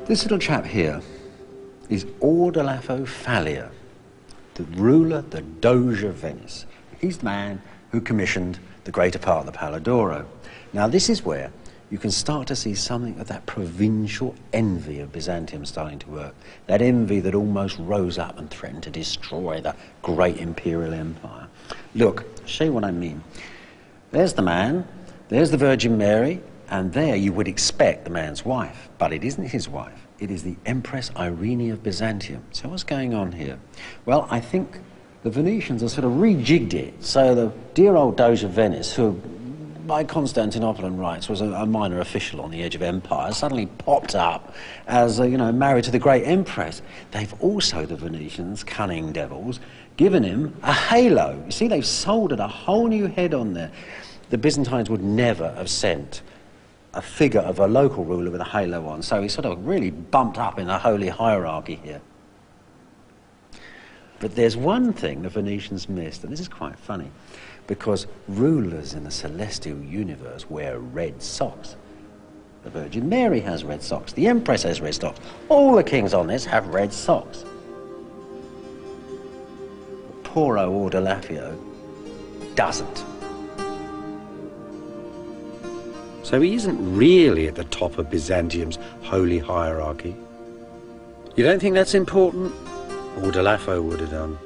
This little chap here is Ordolafo Fallia, the ruler, the Doge of Venice. He's the man who commissioned the greater part of the Palladoro. Now this is where you can start to see something of that provincial envy of Byzantium starting to work. That envy that almost rose up and threatened to destroy the great imperial empire. Look, I'll show you what I mean. There's the man, there's the Virgin Mary, and there you would expect the man's wife, but it isn't his wife. It is the Empress Irene of Byzantium. So what's going on here? Well, I think the Venetians have sort of rejigged it. So the dear old Doge of Venice, who by Constantinopolitan rights was a minor official on the edge of empire, suddenly popped up as, married to the great Empress. They've also, the Venetians, cunning devils, given him a halo. You see, they've soldered a whole new head on there. The Byzantines would never have sent a figure of a local ruler with a halo on, so he's sort of really bumped up in the holy hierarchy here. But there's one thing the Venetians missed, and this is quite funny, because rulers in the celestial universe wear red socks. The Virgin Mary has red socks, the Empress has red socks, all the kings on this have red socks. Poor old Ordolafio doesn't. So he isn't really at the top of Byzantium's holy hierarchy. You don't think that's important? Ordolafo would have done.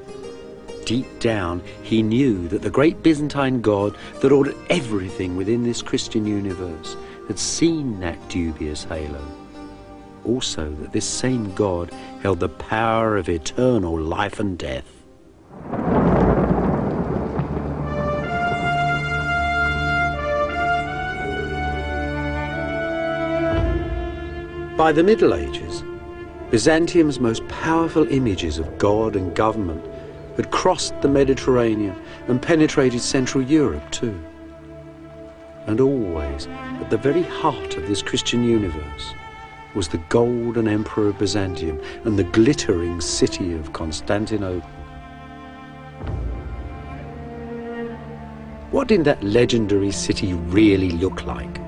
Deep down, he knew that the great Byzantine god that ordered everything within this Christian universe had seen that dubious halo. Also, that this same god held the power of eternal life and death. By the Middle Ages, Byzantium's most powerful images of God and government had crossed the Mediterranean and penetrated Central Europe too. And always, at the very heart of this Christian universe, was the golden emperor of Byzantium and the glittering city of Constantinople. What did that legendary city really look like?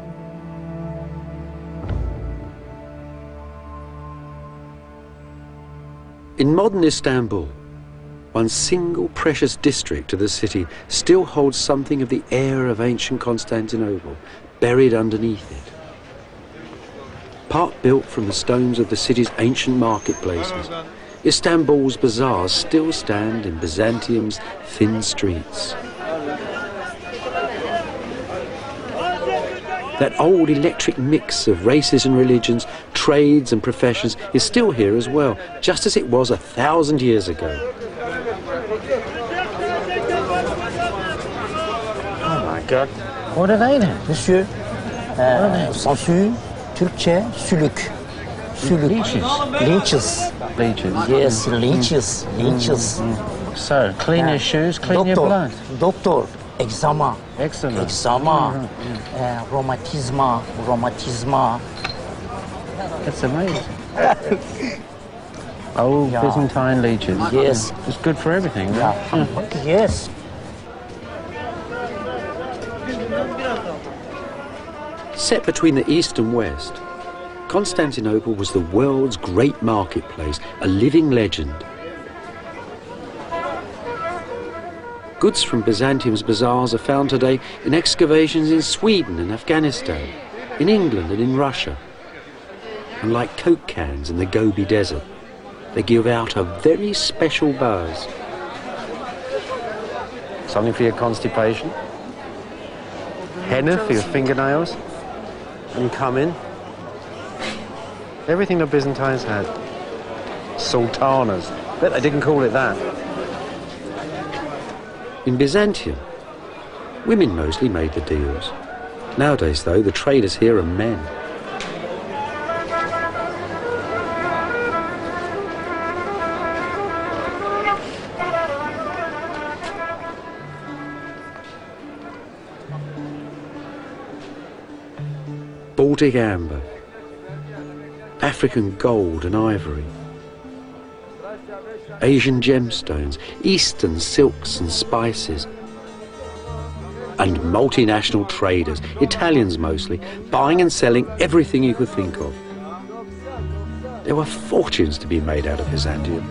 In modern Istanbul, one single precious district of the city still holds something of the air of ancient Constantinople buried underneath it. Part built from the stones of the city's ancient marketplaces, Istanbul's bazaars still stand in Byzantium's thin streets. That old electric mix of races and religions, trades and professions is still here as well, just as it was 1,000 years ago. Oh my God. What are they then? Monsieur, sansü, Türkçe, sülük. Sülük. Leeches. Leeches. Leeches. Yes, leeches. Leeches. So, clean your shoes, clean your blood. Doctor, eczema. Excellent. Eczema. Rheumatisma. That's amazing. Old Byzantine leeches. Yes. It's good for everything, right? Yeah. Yes. Set between the east and west, Constantinople was the world's great marketplace, a living legend. Goods from Byzantium's bazaars are found today in excavations in Sweden and Afghanistan, in England and in Russia. And like Coke cans in the Gobi Desert, they give out a very special buzz. Something for your constipation? Henna for your fingernails? And come in. Everything the Byzantines had. Sultanas. Bet they didn't call it that. In Byzantium, women mostly made the deals. Nowadays, though, the traders here are men. Baltic amber, African gold and ivory, Asian gemstones, Eastern silks and spices, and multinational traders, Italians mostly, buying and selling everything you could think of. There were fortunes to be made out of Byzantium.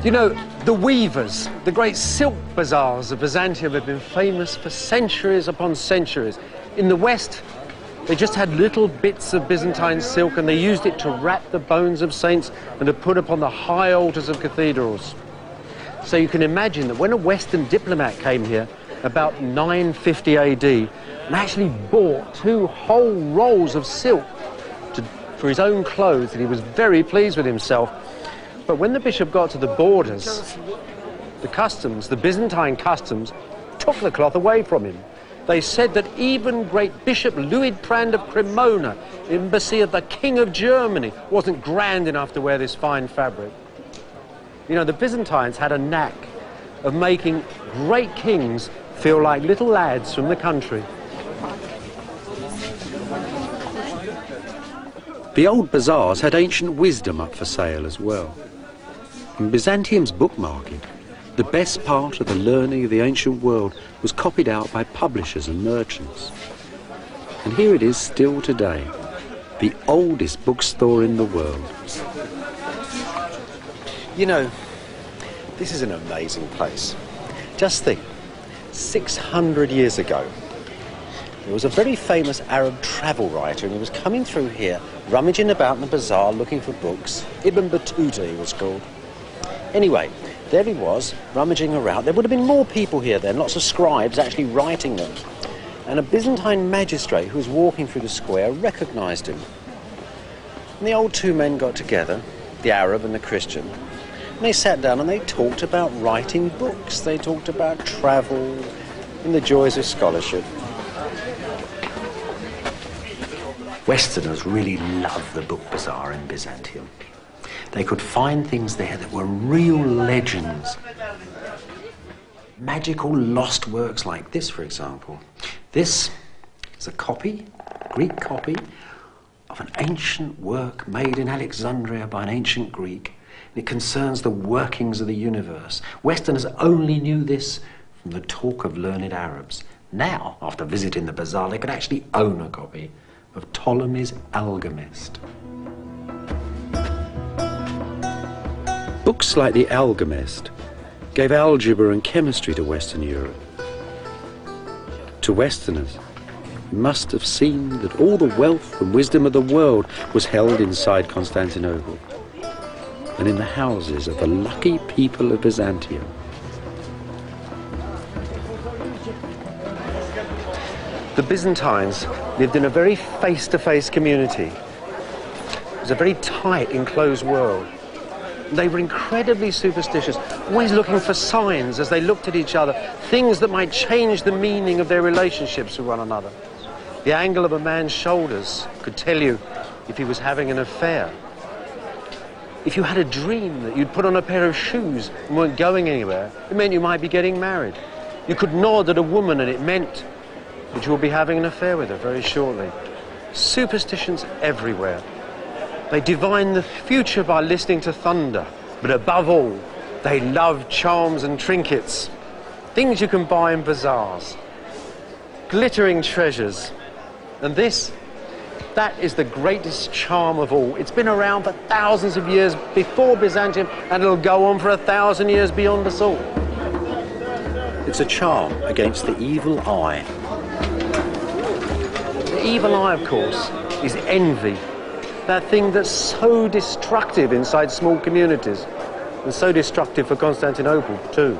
You know, the weavers, the great silk bazaars of Byzantium have been famous for centuries upon centuries. In the West, they just had little bits of Byzantine silk and they used it to wrap the bones of saints and to put upon the high altars of cathedrals. So you can imagine that when a Western diplomat came here about 950 AD and actually bought 2 whole rolls of silk for his own clothes, and he was very pleased with himself. But when the bishop got to the borders, the Byzantine customs, took the cloth away from him. They said that even great Bishop Luitprand of Cremona, embassy of the King of Germany, wasn't grand enough to wear this fine fabric. You know, the Byzantines had a knack of making great kings feel like little lads from the country. The old bazaars had ancient wisdom up for sale as well. In Byzantium's book market, the best part of the learning of the ancient world was copied out by publishers and merchants. And here it is still today, the oldest bookstore in the world. You know, this is an amazing place. Just think, 600 years ago, there was a very famous Arab travel writer, and he was coming through here, rummaging about in the bazaar looking for books. Ibn Battuta, he was called. Anyway, there he was, rummaging around. There would have been more people here then, lots of scribes actually writing them. And a Byzantine magistrate who was walking through the square recognised him. And the old 2 men got together, the Arab and the Christian, and they sat down and they talked about writing books. They talked about travel and the joys of scholarship. Westerners really loved the book bazaar in Byzantium. They could find things there that were real legends. Magical lost works like this, for example. This is a copy, a Greek copy, of an ancient work made in Alexandria by an ancient Greek. It concerns the workings of the universe. Westerners only knew this from the talk of learned Arabs. Now, after visiting the bazaar, they could actually own a copy of Ptolemy's Alchemist. Books like the Alchemist gave algebra and chemistry to Western Europe. To Westerners, it must have seemed that all the wealth and wisdom of the world was held inside Constantinople and in the houses of the lucky people of Byzantium. The Byzantines lived in a very face-to-face community. It was a very tight, enclosed world. They were incredibly superstitious, always looking for signs as they looked at each other, things that might change the meaning of their relationships with one another. The angle of a man's shoulders could tell you if he was having an affair. If you had a dream that you'd put on a pair of shoes and weren't going anywhere, it meant you might be getting married. You could nod at a woman and it meant that you would be having an affair with her very shortly. Superstitions everywhere. They divined the future by listening to thunder, but above all, they loved charms and trinkets, things you can buy in bazaars, glittering treasures. And that is the greatest charm of all. It's been around for thousands of years before Byzantium, and it'll go on for 1,000 years beyond us all. It's a charm against the evil eye. The evil eye, of course, is envy. That thing that's so destructive inside small communities, and so destructive for Constantinople too.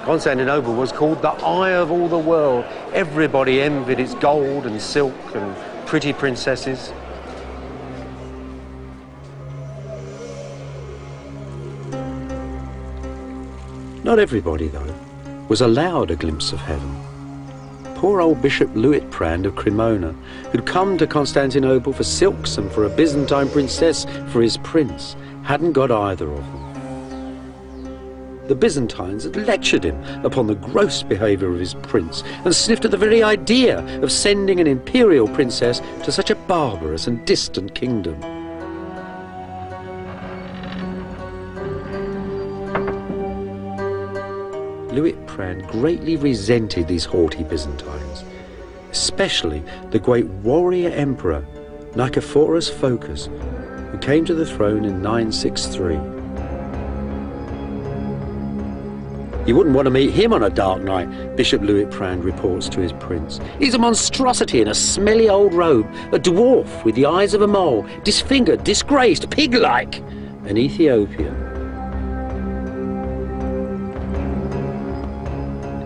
Constantinople was called the eye of all the world. Everybody envied its gold and silk and pretty princesses. Not everybody, though, was allowed a glimpse of heaven. Poor old Bishop Luitprand of Cremona, who'd come to Constantinople for silks and for a Byzantine princess for his prince, hadn't got either of them. The Byzantines had lectured him upon the gross behaviour of his prince and sniffed at the very idea of sending an imperial princess to such a barbarous and distant kingdom. Luitprand greatly resented these haughty Byzantines, especially the great warrior emperor Nicephorus Phocas, who came to the throne in 963. You wouldn't want to meet him on a dark night, Bishop Luitprand reports to his prince. He's a monstrosity in a smelly old robe, a dwarf with the eyes of a mole, disfigured, disgraced, pig-like, an Ethiopian.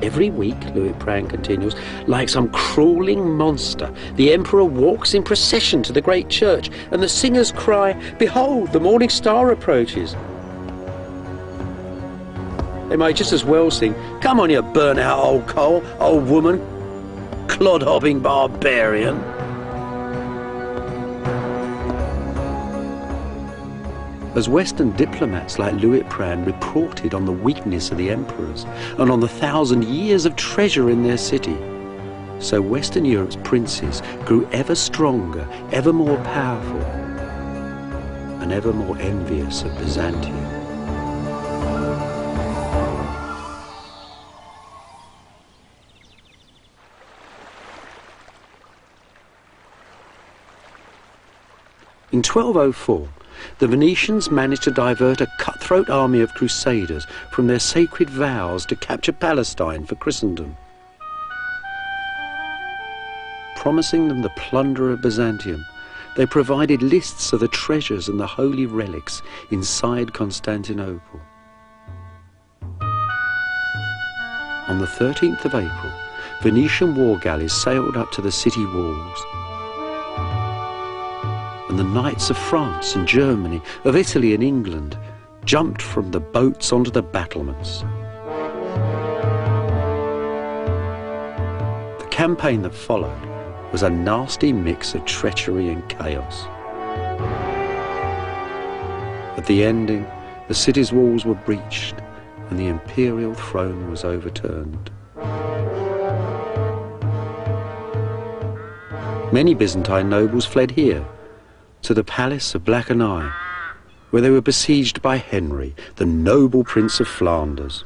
Every week, Luitprand continues, like some crawling monster, the emperor walks in procession to the great church, and the singers cry, "Behold, the morning star approaches." They might just as well sing, "Come on, you burnt-out old coal, old woman, clod-hopping barbarian." As Western diplomats like Luitprand reported on the weakness of the emperors and on the 1,000 years of treasure in their city, so Western Europe's princes grew ever stronger, ever more powerful, and ever more envious of Byzantium. In 1204, the Venetians managed to divert a cutthroat army of crusaders from their sacred vows to capture Palestine for Christendom. Promising them the plunder of Byzantium, they provided lists of the treasures and the holy relics inside Constantinople. On the 13th of April, Venetian war galleys sailed up to the city walls, and the knights of France and Germany, of Italy and England, jumped from the boats onto the battlements. The campaign that followed was a nasty mix of treachery and chaos. At the ending, the city's walls were breached and the imperial throne was overturned. Many Byzantine nobles fled here, to the palace of Black and Eye, where they were besieged by Henry, the noble Prince of Flanders.